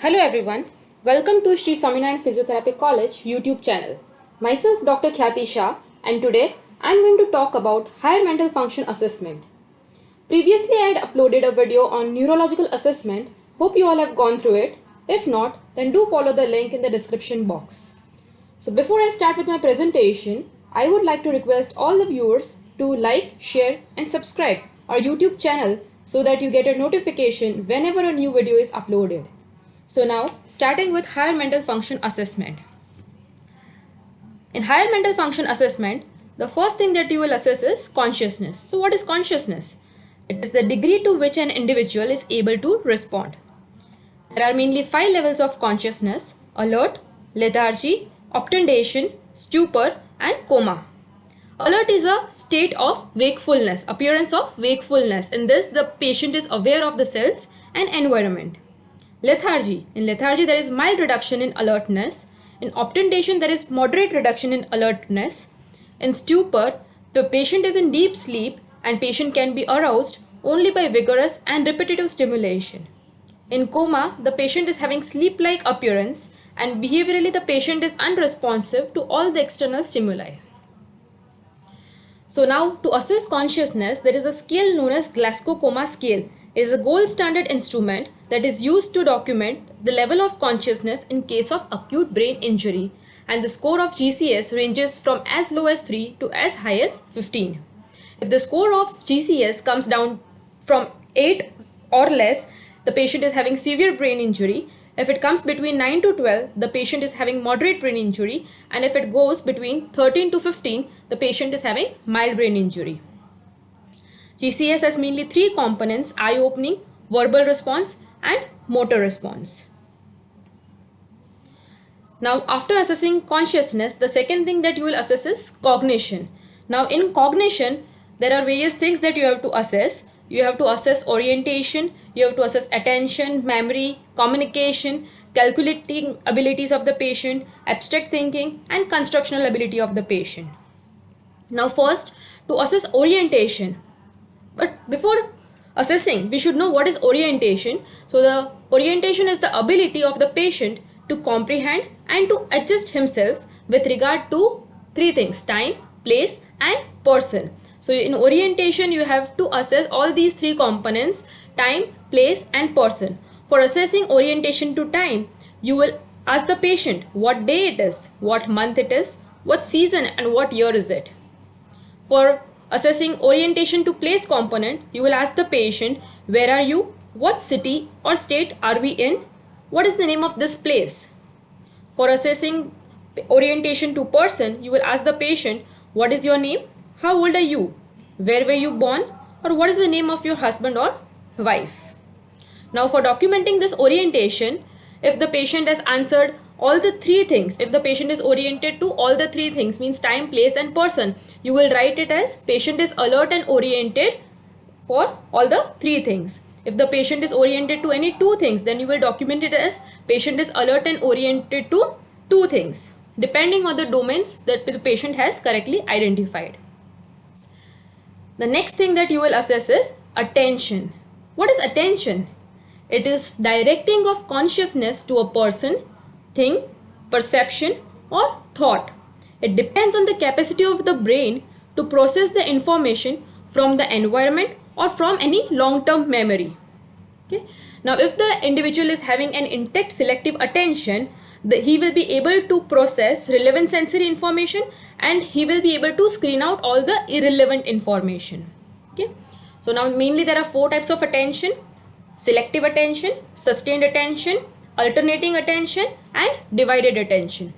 Hello everyone, welcome to Sri Swaminarayan Physiotherapy College YouTube channel. Myself Dr. Khyati Shah and today I am going to talk about higher mental function assessment. Previously I had uploaded a video on neurological assessment, hope you all have gone through it. If not, then do follow the link in the description box. So before I start with my presentation, I would like to request all the viewers to like, share and subscribe our YouTube channel so that you get a notification whenever a new video is uploaded. So now, starting with higher mental function assessment. In higher mental function assessment, the first thing that you will assess is consciousness. So what is consciousness? It is the degree to which an individual is able to respond. There are mainly 5 levels of consciousness: alert, lethargy, obtundation, stupor and coma. Alert is a state of wakefulness, appearance of wakefulness. In this, the patient is aware of the self and environment. Lethargy. In lethargy, there is mild reduction in alertness. In obtundation, there is moderate reduction in alertness. In stupor, the patient is in deep sleep and patient can be aroused only by vigorous and repetitive stimulation. In coma, the patient is having sleep-like appearance and behaviorally the patient is unresponsive to all the external stimuli. So now, to assess consciousness, there is a scale known as Glasgow Coma Scale. It is a gold standard instrument that is used to document the level of consciousness in case of acute brain injury, and the score of GCS ranges from as low as 3 to as high as 15. If the score of GCS comes down from 8 or less, the patient is having severe brain injury. If it comes between 9 to 12, the patient is having moderate brain injury, and if it goes between 13 to 15, the patient is having mild brain injury. GCS has mainly 3 components: eye opening, verbal response and motor response. Now, after assessing consciousness, the second thing that you will assess is cognition. Now, in cognition, there are various things that you have to assess. You have to assess orientation, you have to assess attention, memory, communication, calculating abilities of the patient, abstract thinking and constructional ability of the patient. Now, first, to assess orientation. But before assessing, we should know what is orientation. So the orientation is the ability of the patient to comprehend and to adjust himself with regard to 3 things: time, place and person. So in orientation, you have to assess all these 3 components: time, place and person. For assessing orientation to time, you will ask the patient what day it is, what month it is, what season and what year is it. For assessing orientation to place component, you will ask the patient, where are you, what city or state are we in, what is the name of this place. For assessing orientation to person, you will ask the patient, what is your name, how old are you, where were you born, or what is the name of your husband or wife. Now, for documenting this orientation, if the patient has answered all the 3 things, if the patient is oriented to all the 3 things, means time, place and person, you will write it as patient is alert and oriented for all the 3 things. If the patient is oriented to any 2 things, then you will document it as patient is alert and oriented to 2 things, depending on the domains that the patient has correctly identified. The next thing that you will assess is attention. What is attention? It is directing of consciousness to a person, thing, perception or thought. It depends on the capacity of the brain to process the information from the environment or from any long-term memory. Okay. Now, if the individual is having an intact selective attention, he will be able to process relevant sensory information and he will be able to screen out all the irrelevant information. Okay. So now mainly there are 4 types of attention: selective attention, sustained attention, alternating attention and divided attention.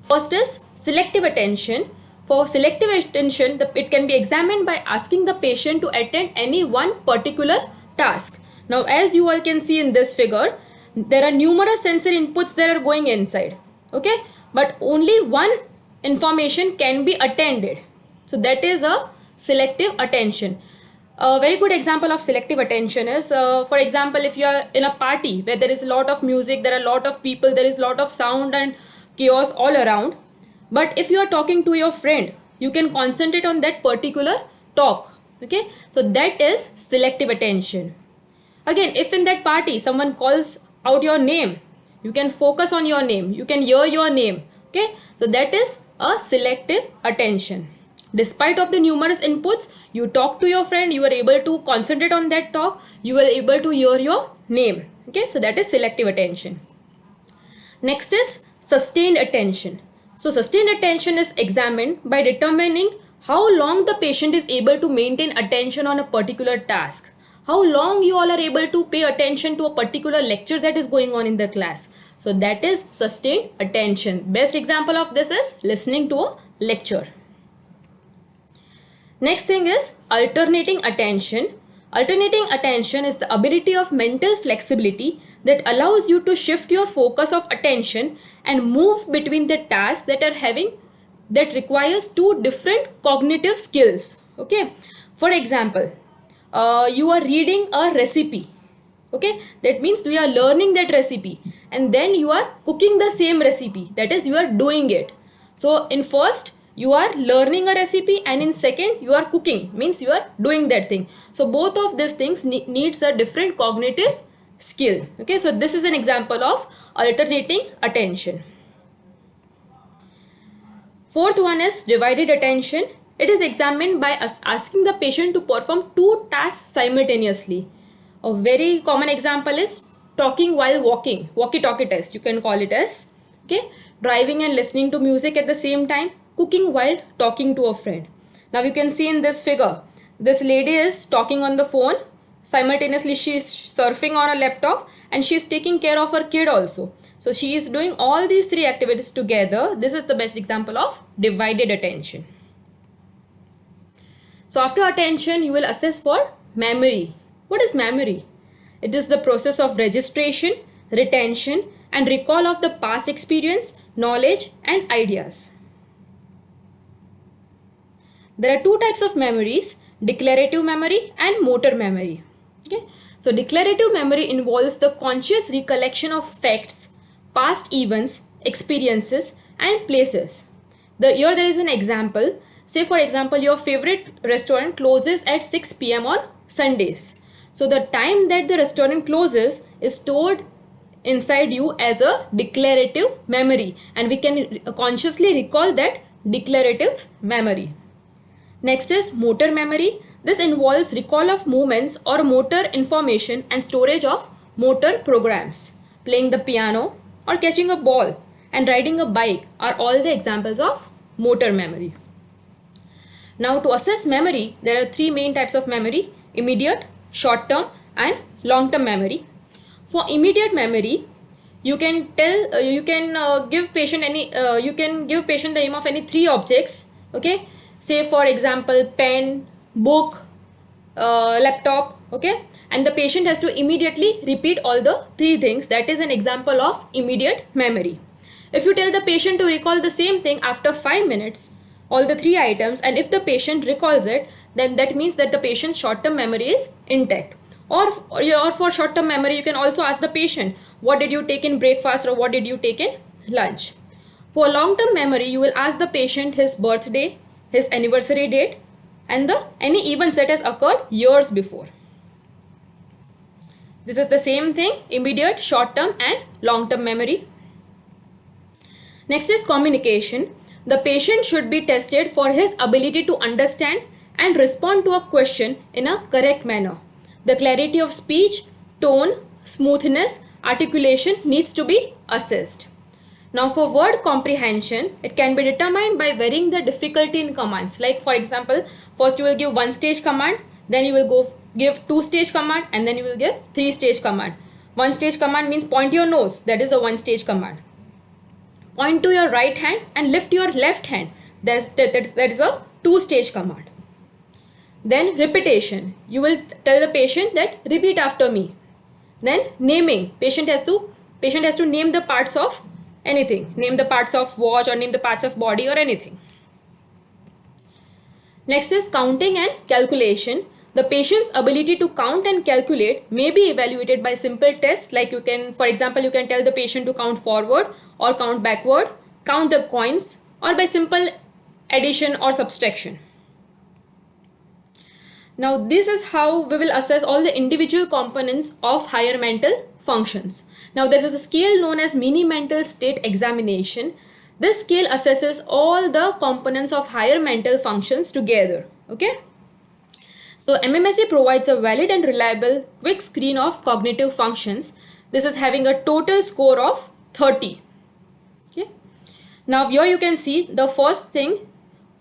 First is selective attention. For selective attention, it can be examined by asking the patient to attend any one particular task. Now, as you all can see in this figure, there are numerous sensory inputs that are going inside, okay, but only one information can be attended. So that is a selective attention. A very good example of selective attention is, for example, if you are in a party where there is a lot of music, there are a lot of people, there is a lot of sound and chaos all around. But if you are talking to your friend, you can concentrate on that particular talk. Okay, so that is selective attention. Again, if in that party someone calls out your name. You can focus on your name. You can hear your name. Okay, so that is a selective attention. Despite of the numerous inputs, you talk to your friend, you are able to concentrate on that talk, you are able to hear your name. Okay, so that is selective attention. Next is sustained attention. So sustained attention is examined by determining how long the patient is able to maintain attention on a particular task. How long you all are able to pay attention to a particular lecture that is going on in the class. So that is sustained attention. Best example of this is listening to a lecture. Next thing is alternating attention. Alternating attention is the ability of mental flexibility that allows you to shift your focus of attention and move between the tasks that requires two different cognitive skills. Okay, for example, you are reading a recipe. Okay, that means we are learning that recipe, and then you are cooking the same recipe, that is you are doing it. So in first you are learning a recipe, and in second you are cooking, means you are doing that thing. So both of these things needs a different cognitive skill. Okay, so this is an example of alternating attention. Fourth one is divided attention. It is examined by us asking the patient to perform two tasks simultaneously. A very common example is talking while walking, walkie-talkie test you can call it as. Okay, driving and listening to music at the same time, cooking while talking to a friend. Now you can see in this figure, this lady is talking on the phone, simultaneously she is surfing on a laptop, and she is taking care of her kid also. So she is doing all these three activities together. This is the best example of divided attention. So after attention, you will assess for memory. What is memory? It is the process of registration, retention, and recall of the past experience, knowledge, and ideas. There are two types of memories, declarative memory and motor memory. Okay? So declarative memory involves the conscious recollection of facts, past events, experiences, and places. Here there is an example. Say for example, your favorite restaurant closes at 6 p.m. on Sundays. So the time that the restaurant closes is stored inside you as a declarative memory, and we can consciously recall that declarative memory. Next is motor memory. This involves recall of movements or motor information and storage of motor programs. Playing the piano or catching a ball and riding a bike are all the examples of motor memory. Now to assess memory, there are three main types of memory: immediate, short-term, and long-term memory. For immediate memory, you can give patient the name of any three objects. Okay, say for example pen, book, laptop. Okay, and the patient has to immediately repeat all the three things. That is an example of immediate memory. If you tell the patient to recall the same thing after 5 minutes, all the three items, and if the patient recalls it, then that means that the patient's short-term memory is intact. Or for short-term memory, you can also ask the patient, what did you take in breakfast or what did you take in lunch? For long-term memory, you will ask the patient his birthday, his anniversary date, and any events that has occurred years before. This is the same thing, immediate, short-term, and long-term memory. Next is communication. The patient should be tested for his ability to understand and respond to a question in a correct manner. The clarity of speech, tone, smoothness, articulation needs to be assessed. Now for word comprehension, it can be determined by varying the difficulty in commands. Like for example, first you will give one stage command, then you will give two stage command, and then you will give three stage command. One stage command means point your nose, that is a one stage command. Point to your right hand and lift your left hand, that is a two stage command. Then repetition, you will tell the patient that repeat after me. Then naming, patient has to name the parts of anything, name the parts of watch or name the parts of body or anything. Next is counting and calculation. The patient's ability to count and calculate may be evaluated by simple tests, like for example, you can tell the patient to count forward or count backward, count the coins, or by simple addition or subtraction. Now this is how we will assess all the individual components of higher mental functions. Now there is a scale known as mini mental state examination. This scale assesses all the components of higher mental functions together. Okay. So MMSE provides a valid and reliable quick screen of cognitive functions. This is having a total score of 30. Okay. Now here you can see the first thing,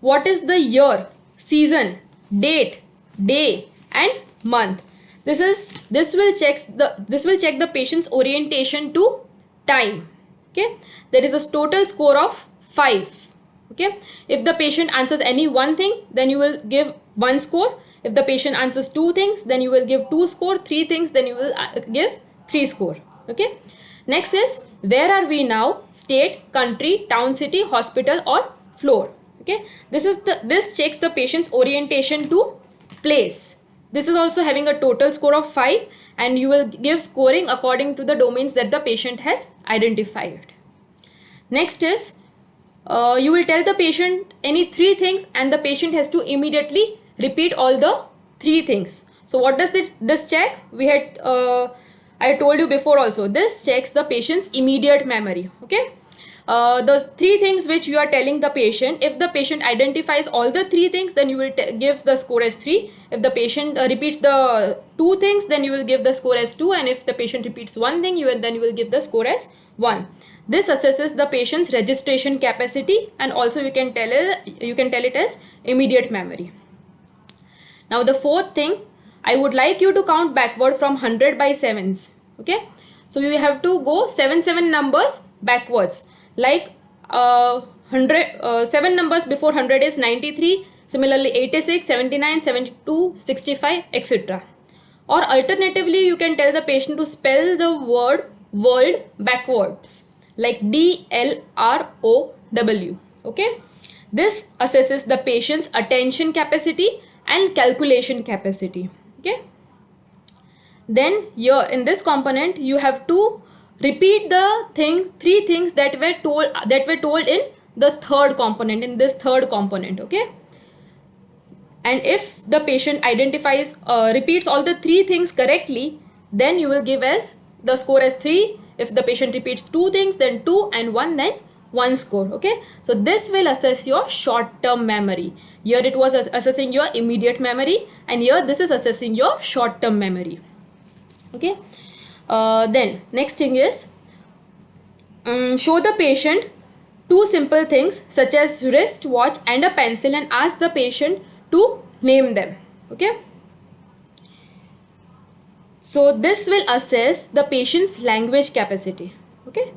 what is the year, season, date, day and month. This will check the patient's orientation to time. Okay. There is a total score of 5. Okay. If the patient answers any one thing, then you will give 1 score. If the patient answers 2 things, then you will give 2 score. 3 things, then you will give 3 score. Okay. Next is where are we now? State, country, town, city, hospital or floor. Okay. This checks the patient's orientation to place. This is also having a total score of 5 and you will give scoring according to the domains that the patient has identified. Next is you will tell the patient any 3 things and the patient has to immediately repeat all the 3 things. So what does this check? We had I told you before also, this checks the patient's immediate memory. Okay. The 3 things which you are telling the patient, if the patient identifies all the 3 things, then you will give the score as 3. If the patient repeats the 2 things, then you will give the score as 2, and if the patient repeats 1 thing, then you will give the score as 1. This assesses the patient's registration capacity, and also you can tell it as immediate memory. Now the fourth thing, I would like you to count backward from 100 by 7s. Okay, so you have to go 7 numbers backwards. Like 7 numbers before 100 is 93, similarly 86, 79, 72, 65, etc. Or alternatively, you can tell the patient to spell the word world backwards, like DLROW. Okay, this assesses the patient's attention capacity and calculation capacity. Okay, then here in this component you have to repeat the 3 things that were told in the third component, in this third component. Okay, and if the patient repeats all the 3 things correctly, then you will give as the score as 3. If the patient repeats 2 things, then 2, and 1, then 1 score. Okay, so this will assess your short-term memory. Here it was assessing your immediate memory, and here this is assessing your short-term memory. Okay, then next thing is show the patient 2 simple things such as wrist watch and a pencil and ask the patient to name them. Okay, so this will assess the patient's language capacity. Okay,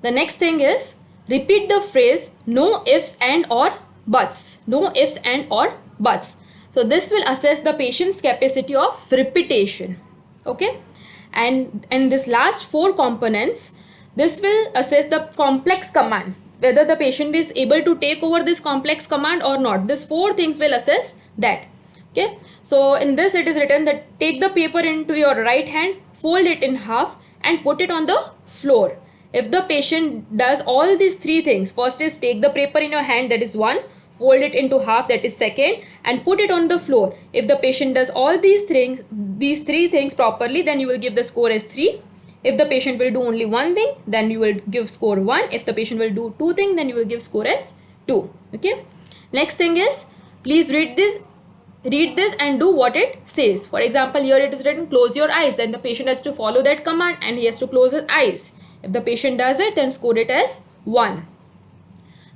the next thing is repeat the phrase no ifs and or buts. No ifs and or buts. So this will assess the patient's capacity of repetition. Okay, and this last 4 components, this will assess the complex commands, whether the patient is able to take over this complex command or not. These 4 things will assess that. Okay, so in this it is written that take the paper into your right hand, fold it in half and put it on the floor. If the patient does all these 3 things, first is take the paper in your hand, that is 1, fold it into half, that is 2nd, and put it on the floor. If the patient does all these 3 things properly, then you will give the score as 3. If the patient will do only 1 thing, then you will give score 1. If the patient will do 2 things, then you will give score as 2. Okay, next thing is please read this and do what it says. For example, here it is written close your eyes, then the patient has to follow that command and he has to close his eyes. If the patient does it, then score it as 1.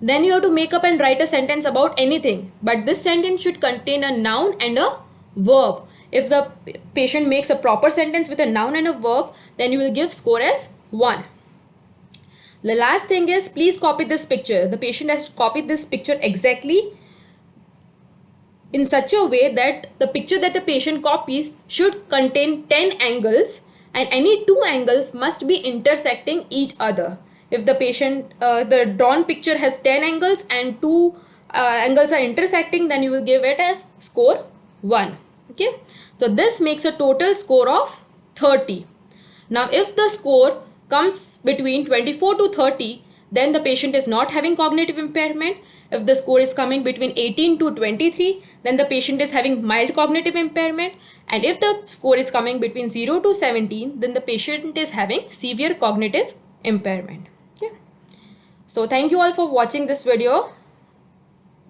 Then you have to make up and write a sentence about anything, but this sentence should contain a noun and a verb. If the patient makes a proper sentence with a noun and a verb, then you will give score as 1. The last thing is please copy this picture. The patient has to copy this picture exactly in such a way that the picture that the patient copies should contain 10 angles and any 2 angles must be intersecting each other. If the patient, the drawn picture has 10 angles and 2 angles are intersecting, then you will give it as score 1. Okay, so this makes a total score of 30. Now if the score comes between 24 to 30, then the patient is not having cognitive impairment. If the score is coming between 18 to 23, then the patient is having mild cognitive impairment. And if the score is coming between 0 to 17, then the patient is having severe cognitive impairment. Okay. So thank you all for watching this video.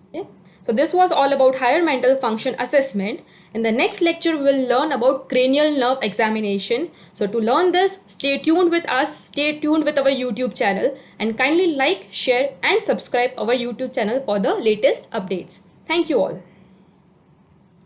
Okay. So this was all about higher mental function assessment. In the next lecture, we will learn about cranial nerve examination. So to learn this, stay tuned with us, stay tuned with our YouTube channel, and kindly like, share and subscribe our YouTube channel for the latest updates. Thank you all.